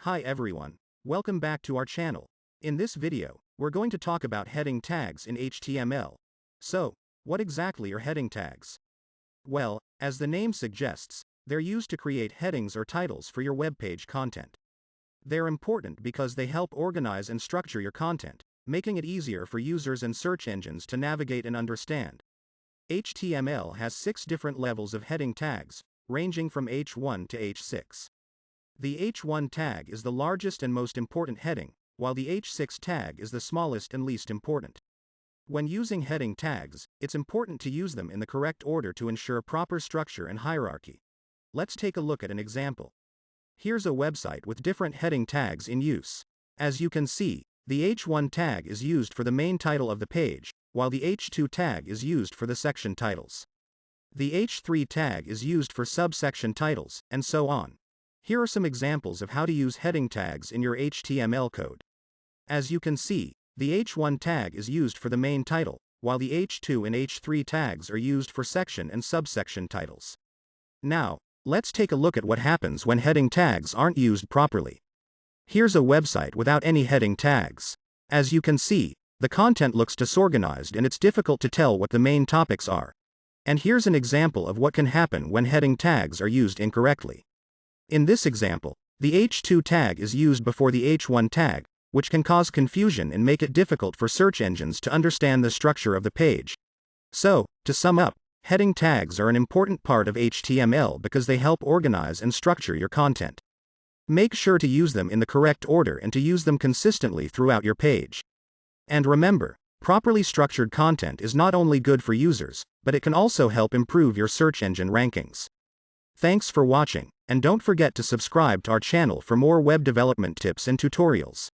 Hi everyone, welcome back to our channel. In this video, we're going to talk about heading tags in HTML. So, what exactly are heading tags? Well, as the name suggests, they're used to create headings or titles for your web page content. They're important because they help organize and structure your content, making it easier for users and search engines to navigate and understand. HTML has 6 different levels of heading tags, ranging from H1 to H6. The H1 tag is the largest and most important heading, while the H6 tag is the smallest and least important. When using heading tags, it's important to use them in the correct order to ensure proper structure and hierarchy. Let's take a look at an example. Here's a website with different heading tags in use. As you can see, the H1 tag is used for the main title of the page, while the H2 tag is used for the section titles. The H3 tag is used for subsection titles, and so on. Here are some examples of how to use heading tags in your HTML code. As you can see, the H1 tag is used for the main title, while the H2 and H3 tags are used for section and subsection titles. Now, let's take a look at what happens when heading tags aren't used properly. Here's a website without any heading tags. As you can see, the content looks disorganized and it's difficult to tell what the main topics are. And here's an example of what can happen when heading tags are used incorrectly. In this example, the H2 tag is used before the H1 tag, which can cause confusion and make it difficult for search engines to understand the structure of the page. So, to sum up, heading tags are an important part of HTML because they help organize and structure your content. Make sure to use them in the correct order and to use them consistently throughout your page. And remember, properly structured content is not only good for users, but it can also help improve your search engine rankings. Thanks for watching, and don't forget to subscribe to our channel for more web development tips and tutorials.